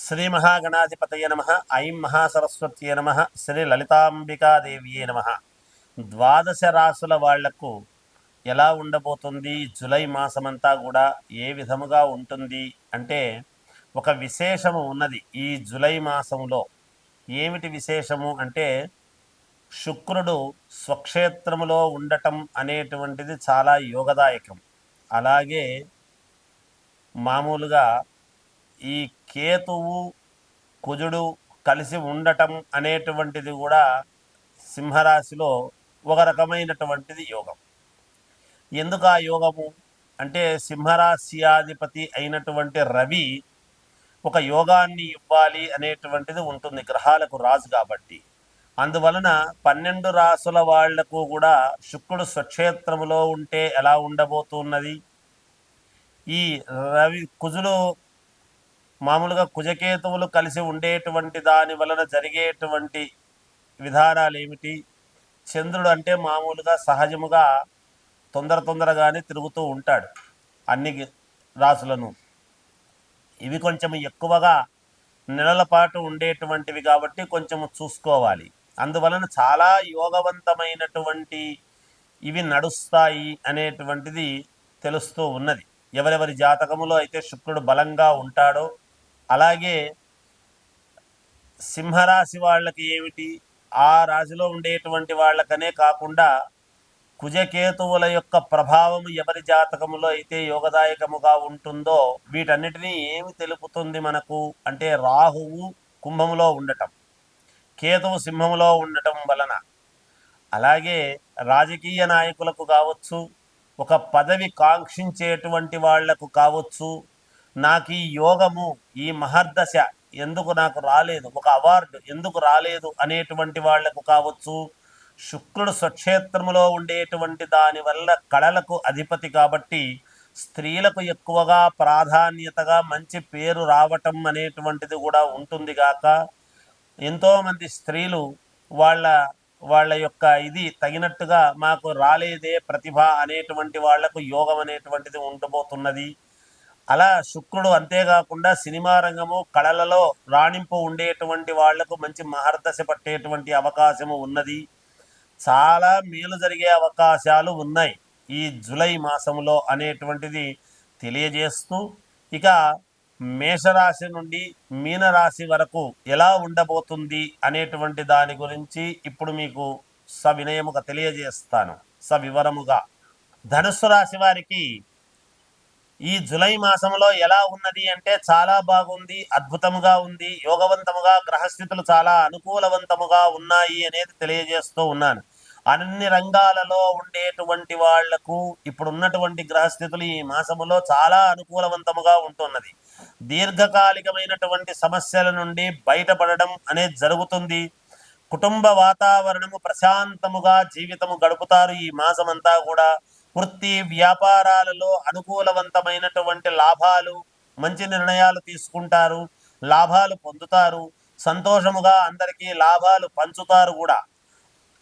శ్రీ మహాగణాధిపతయ నమ. ఐం మహాసరస్వత్యే నమ. శ్రీ లలితాంబికాదేవియే నమ. ద్వాదశ రాసుల వాళ్లకు ఎలా ఉండబోతుంది జూలై మాసమంతా కూడా ఏ విధముగా ఉంటుంది అంటే ఒక విశేషము ఉన్నది ఈ జూలై మాసంలో. ఏమిటి విశేషము అంటే శుక్రుడు స్వక్షేత్రములో ఉండటం అనేటువంటిది చాలా యోగదాయకం. అలాగే మామూలుగా ఈ కేతువు కుజుడు కలిసి ఉండటం అనేటువంటిది కూడా సింహరాశిలో ఒక రకమైనటువంటిది యోగం. ఎందుకు ఆ యోగము అంటే సింహరాశ్యాధిపతి అయినటువంటి రవి ఒక యోగాన్ని ఇవ్వాలి అనేటువంటిది ఉంటుంది, గ్రహాలకు రాజు కాబట్టి. అందువలన 12 రాసుల వాళ్లకు కూడా శుక్రుడు స్వక్షేత్రములో ఉంటే ఎలా ఉండబోతున్నది, ఈ రవి కుజుడు మామూలుగా కుజకేతువులు కలిసి ఉండేటువంటి దాని వలన జరిగేటువంటి విధానాలు ఏమిటి, చంద్రుడు అంటే మామూలుగా సహజముగా తొందరగానే తిరుగుతూ ఉంటాడు అన్ని రాసులను. ఇవి కొంచెం ఎక్కువగా నెలల పాటు ఉండేటువంటివి కాబట్టి కొంచెం చూసుకోవాలి. అందువలన చాలా యోగవంతమైనటువంటి ఇవి నడుస్తాయి అనేటువంటిది తెలుస్తూ ఉన్నది. ఎవరెవరి జాతకములో అయితే శుక్రుడు బలంగా ఉంటాడో, అలాగే సింహరాశి వాళ్ళకి ఏమిటి, ఆ రాశిలో ఉండేటువంటి వాళ్ళకనే కాకుండా కుజకేతువుల యొక్క ప్రభావం ఎవరి జాతకములో అయితే యోగదాయకముగా ఉంటుందో వీటన్నిటినీ ఏమి తెలుపుతుంది మనకు అంటే రాహువు కుంభములో ఉండటం, కేతువు సింహములో ఉండటం వలన, అలాగే రాజకీయ నాయకులకు కావచ్చు, ఒక పదవి కాంక్షించేటువంటి వాళ్లకు కావచ్చు, నాకు ఈ యోగము ఈ మహర్దశ ఎందుకు నాకు రాలేదు, ఒక అవార్డు ఎందుకు రాలేదు అనేటువంటి వాళ్లకు కావచ్చు, శుక్రుడు స్వక్షేత్రములో ఉండేటువంటి దానివల్ల కళలకు అధిపతి కాబట్టి స్త్రీలకు ఎక్కువగా ప్రాధాన్యతగా మంచి పేరు రావటం అనేటువంటిది కూడా ఉంటుంది గాక, ఎంతోమంది స్త్రీలు వాళ్ళ యొక్క ఇది తగినట్టుగా మాకు రాలేదే ప్రతిభ అనేటువంటి వాళ్లకు యోగం అనేటువంటిది ఉండబోతున్నది. అలా శుక్రుడు అంతేకాకుండా సినిమా రంగము కళలలో రాణింపు ఉండేటువంటి వాళ్లకు మంచి మహర్దశ పట్టేటువంటి అవకాశము ఉన్నది. చాలా మేలు జరిగే అవకాశాలు ఉన్నాయి ఈ జూలై మాసంలో అనేటువంటిది తెలియజేస్తూ, ఇక మేషరాశి నుండి మీనరాశి వరకు ఎలా ఉండబోతుంది అనేటువంటి దాని గురించి ఇప్పుడు మీకు సవినయముగా తెలియజేస్తాను, సవివరముగా. ధనుస్సు రాశి వారికి ఈ జూలై మాసంలో ఎలా ఉన్నది అంటే చాలా బాగుంది, అద్భుతముగా ఉంది, యోగవంతముగా గ్రహస్థితులు చాలా అనుకూలవంతముగా ఉన్నాయి అనేది తెలియజేస్తూ ఉన్నాను. అన్ని రంగాలలో ఉండేటువంటి వాళ్లకు ఇప్పుడు ఉన్నటువంటి గ్రహస్థితులు ఈ మాసములో చాలా అనుకూలవంతముగా ఉంటున్నది. దీర్ఘకాలికమైనటువంటి సమస్యల నుండి బయటపడడం అనేది జరుగుతుంది. కుటుంబ వాతావరణము ప్రశాంతముగా జీవితము గడుపుతారు ఈ మాసమంతా కూడా. వృత్తి వ్యాపారాలలో అనుకూలవంతమైనటువంటి లాభాలు, మంచి నిర్ణయాలు తీసుకుంటారు, లాభాలు పొందుతారు, సంతోషముగా అందరికీ లాభాలు పంచుతారు కూడా.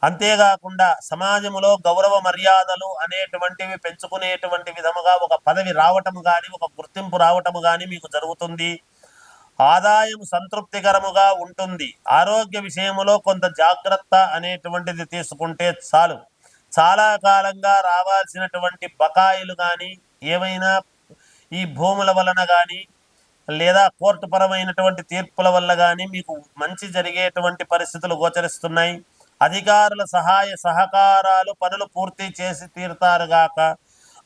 అంతేకాకుండా సమాజంలో గౌరవ మర్యాదలు అనేటువంటివి పెంచుకునేటువంటి విధముగా ఒక పదవి రావటము కానీ ఒక గుర్తింపు రావటము కానీ మీకు జరుగుతుంది. ఆదాయం సంతృప్తికరముగా ఉంటుంది. ఆరోగ్య విషయంలో కొంత జాగ్రత్త అనేటువంటిది తీసుకుంటే చాలు. చాలా కాలంగా రావాల్సినటువంటి బకాయిలు కానీ ఏమైనా ఈ భూముల వలన కానీ లేదా కోర్టు పరమైనటువంటి తీర్పుల వల్ల కానీ మీకు మంచి జరిగేటువంటి పరిస్థితులు గోచరిస్తున్నాయి. అధికారుల సహాయ సహకారాలు పనులు పూర్తి చేసి తీరుతారుగాక.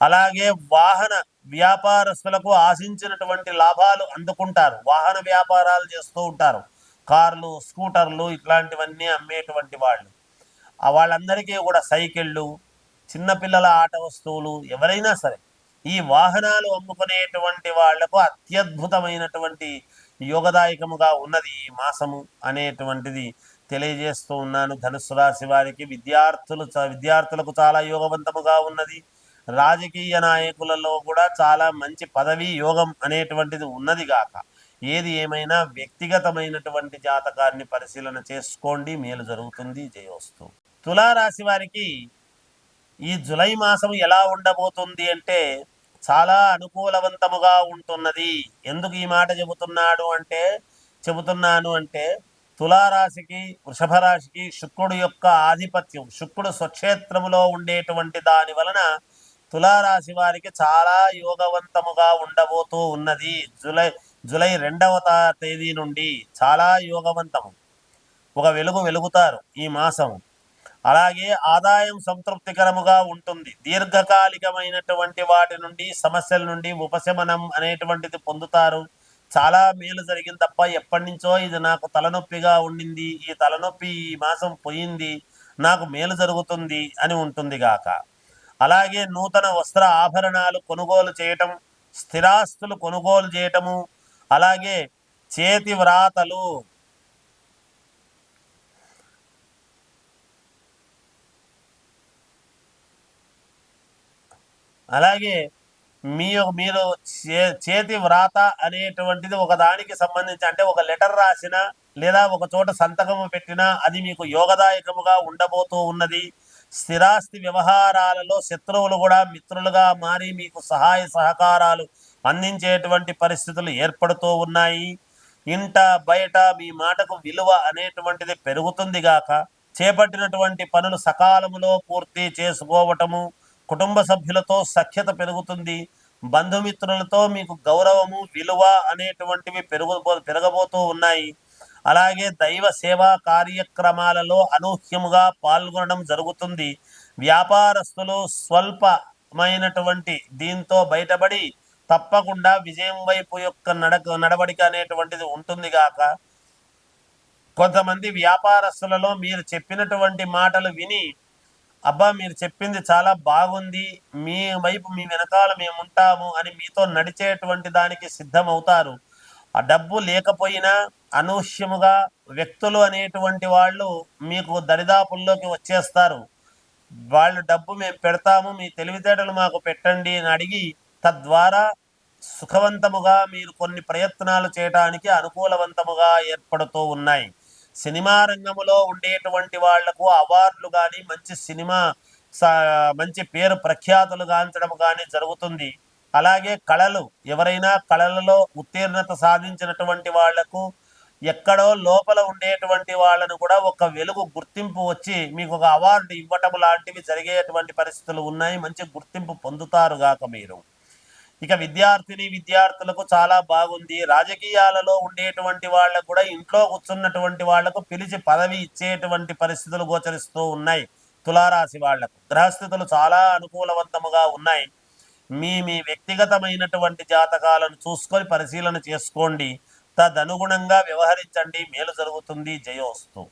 అలాగే వాహన వ్యాపారస్తులకు ఆశించినటువంటి లాభాలు అందుకుంటారు. వాహన వ్యాపారాలు చేస్తూ ఉంటారు, కార్లు స్కూటర్లు ఇట్లాంటివన్నీ అమ్మేటువంటి వాళ్ళు, వాళ్ళందరికీ కూడా సైకిళ్ళు, చిన్నపిల్లల ఆట వస్తువులు, ఎవరైనా సరే ఈ వాహనాలు అమ్ముకునేటువంటి వాళ్లకు అత్యద్భుతమైనటువంటి యోగదాయకముగా ఉన్నది ఈ మాసము అనేటువంటిది తెలియజేస్తూ ఉన్నాను. ధనుస్సు రాశి వారికి విద్యార్థులకు చాలా యోగవంతముగా ఉన్నది. రాజకీయ నాయకులలో కూడా చాలా మంచి పదవి యోగం అనేటువంటిది ఉన్నది గాక. ఏది ఏమైనా వ్యక్తిగతమైనటువంటి జాతకాన్ని పరిశీలన చేసుకోండి, మేలు జరుగుతుంది. జయోస్తు. తులారాశి వారికి ఈ జూలై మాసం ఎలా ఉండబోతుంది అంటే చాలా అనుకూలవంతముగా ఉంటున్నది. ఎందుకు ఈ మాట చెబుతున్నాడు అంటే చెబుతున్నాను అంటే, తులారాశికి వృషభ రాశికి శుక్రుడు యొక్క ఆధిపత్యం, శుక్రుడు స్వక్షేత్రములో ఉండేటువంటి దాని వలన తులారాశి వారికి చాలా యోగవంతముగా ఉండబోతూ ఉన్నది. జూలై 2వ తేదీ నుండి చాలా యోగవంతము. ఒక వెలుగు వెలుగుతారు ఈ మాసం. అలాగే ఆదాయం సంతృప్తికరముగా ఉంటుంది. దీర్ఘకాలికమైనటువంటి వాటి నుండి, సమస్యల నుండి ఉపశమనం అనేటువంటిది పొందుతారు. చాలా మేలు జరిగింది తప్ప, ఎప్పటి నుంచో ఇది నాకు తలనొప్పిగా ఉండింది, ఈ తలనొప్పి ఈ మాసం పోయింది, నాకు మేలు జరుగుతుంది అని ఉంటుంది గాక. అలాగే నూతన వస్త్ర ఆభరణాలు కొనుగోలు చేయటం, స్థిరాస్తులు కొనుగోలు చేయటము, అలాగే చేతి వ్రాతలు, అలాగే మీరు చేతి వ్రాత అనేటువంటిది ఒక దానికి సంబంధించి, అంటే ఒక లెటర్ రాసిన లేదా ఒక చోట సంతకము పెట్టినా అది మీకు యోగదాయకముగా ఉండబోతూ ఉన్నది. స్థిరాస్తి వ్యవహారాలలో శత్రువులు కూడా మిత్రులుగా మారి మీకు సహాయ సహకారాలు అందించేటువంటి పరిస్థితులు ఏర్పడుతూ ఉన్నాయి. ఇంట బయట మీ మాటకు విలువ అనేటువంటిది పెరుగుతుంది గాక. చేపట్టినటువంటి పనులు సకాలములో పూర్తి చేసుకోవటము, కుటుంబ సభ్యులతో సఖ్యత పెరుగుతుంది. బంధుమిత్రులతో మీకు గౌరవము, విలువ అనేటువంటివి పెరగబోతూ ఉన్నాయి. అలాగే దైవ సేవా కార్యక్రమాలలో అనూహ్యముగా పాల్గొనడం జరుగుతుంది. వ్యాపారస్తులు స్వల్పమైనటువంటి దీంతో బయటపడి తప్పకుండా విజయం వైపు యొక్క నడవడిక అనేటువంటిది ఉంటుంది గాక. కొంతమంది వ్యాపారస్తులలో మీరు చెప్పినటువంటి మాటలు విని, అబ్బా మీరు చెప్పింది చాలా బాగుంది, మీ వైపు మీ వెనకాల మేము ఉంటాము అని మీతో నడిచేటువంటి దానికి సిద్ధమవుతారు. ఆ డబ్బు లేకపోయినా అనూహ్యముగా వ్యక్తులు అనేటువంటి వాళ్ళు మీకు దరిదాపుల్లోకి వచ్చేస్తారు. వాళ్ళు డబ్బు మేము పెడతాము, మీ తెలివితేటలు మాకు పెట్టండి అని అడిగి, తద్వారా సుఖవంతముగా మీరు కొన్ని ప్రయత్నాలు చేయడానికి అనుకూలవంతముగా ఏర్పడుతూ ఉన్నాయి. సినిమా రంగములో ఉండేటువంటి వాళ్లకు అవార్డులు కానీ, మంచి సినిమా మంచి పేరు ప్రఖ్యాతులు గాంచడం కానీ జరుగుతుంది. అలాగే కళలు, ఎవరైనా కళలలో ఉత్తీర్ణత సాధించినటువంటి వాళ్లకు ఎక్కడో లోపల ఉండేటువంటి వాళ్ళను కూడా ఒక వెలుగు గుర్తింపు వచ్చి మీకు ఒక అవార్డు ఇవ్వటం లాంటివి జరిగేటువంటి పరిస్థితులు ఉన్నాయి. మంచి గుర్తింపు పొందుతారు గాక మీరు. ఇక విద్యార్థులకు చాలా బాగుంది. రాజకీయాలలో ఉండేటువంటి వాళ్ళకు కూడా ఇంట్లో కూర్చున్నటువంటి వాళ్లకు పిలిచి పదవి ఇచ్చేటువంటి పరిస్థితులు గోచరిస్తూ ఉన్నాయి. తులారాశి వాళ్లకు గ్రహస్థితులు చాలా అనుకూలవంతముగా ఉన్నాయి. మీ వ్యక్తిగతమైనటువంటి జాతకాలను చూసుకొని పరిశీలన చేసుకోండి. తదనుగుణంగా వ్యవహరించండి. మేలు జరుగుతుంది. జయోస్తు.